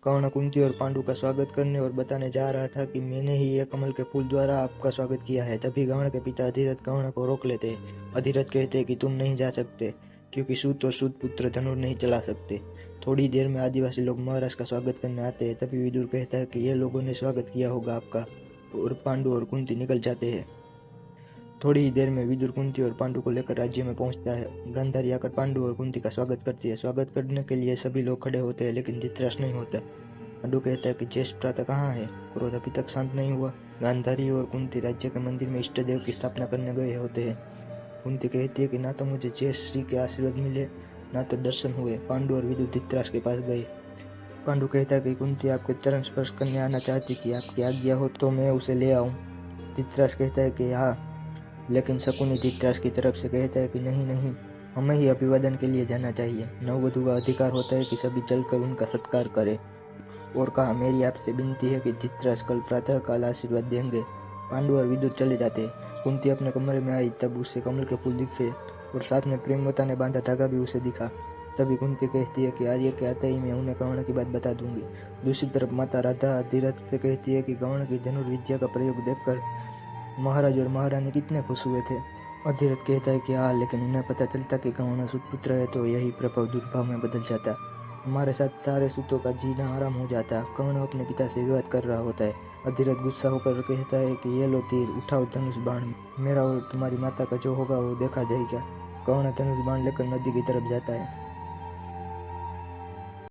कर्ण कुंती और पांडु का स्वागत करने और बताने जा रहा था कि मैंने ही ये कमल के फूल द्वारा आपका स्वागत किया है। तभी कर्ण के पिता अधिरथ कर्ण को रोक लेते हैं। अधिरथ कहते हैं कि तुम नहीं जा सकते क्योंकि सूत और सूत पुत्र धनुष नहीं चला सकते। थोड़ी देर में आदिवासी लोग महाराज का स्वागत करने आते हैं। तभी विदुर कहता है कि ये लोगों ने स्वागत किया होगा आपका, और पांडु और कुंती निकल जाते हैं। थोड़ी ही देर में विदुर कुंती और पांडु को लेकर राज्य में पहुंचता है। गांधारी आकर पांडु और कुंती का स्वागत करती है। स्वागत करने के लिए सभी लोग खड़े होते हैं, लेकिन धृतराष्ट्र नहीं होता। पांडु कहता है कि ज्येष्ठ भ्राता कहाँ है? क्रोध अभी तक शांत नहीं हुआ। गांधारी और कुंती राज्य के मंदिर में इष्ट देव की स्थापना करने गए होते हैं। कुंती कहती है कि ना तो मुझे ज्येष्ठ श्री के आशीर्वाद मिले, ना तो दर्शन हुए। पांडु और विदुर धृतराष्ट्र के पास गए। पांडु कहता है कि कुंती आपके चरण स्पर्श करने आना चाहती थी, आपकी आज्ञा हो तो मैं उसे ले आऊं। धृतराष्ट्र कहता है कि हाँ, लेकिन शकुनी धृतराष्ट्र की तरफ से कहता है कि नहीं नहीं, हमें ही अभिवादन के लिए जाना चाहिए। नववधू का अधिकार होता है कि सभी चलकर उनका सत्कार करें। और कहा, मेरी आपसे विनती है कि धृतराष्ट्र कल प्रातः काल आशीर्वाद देंगे। पांडु और विदुर चले जाते हैं। कुंती अपने कमरे में आई, तब उसे कमल के फूल दिखे और साथ में प्रेमवता ने बांधा धागा भी उसे दिखा। तभी कुंती कहती है कि आर्य के आते ही मैं उन्हें कर्ण की बात बता दूंगी। दूसरी तरफ माता राधा अधिरथ से कहती है कि कर्ण की धनुर्विद्या का प्रयोग देखकर महाराज और महारानी कितने खुश हुए थे। अधिरथ कहता है कि हाँ, लेकिन उन्हें पता चलता कि कर्ण सुतपुत्र है तो यही प्रभाव दुर्भाव में बदल जाता। हमारे साथ सारे सूतों का जीना आराम हो जाता। कर्ण अपने पिता से विवाद कर रहा होता है। अधिरथ गुस्सा होकर कहता है कि ये लो तीर, उठाओ धनुष बाण, मेरा और तुम्हारी माता का जो होगा वो देखा जाएगा। कर्ण धनुष बाण लेकर नदी की तरफ जाता है।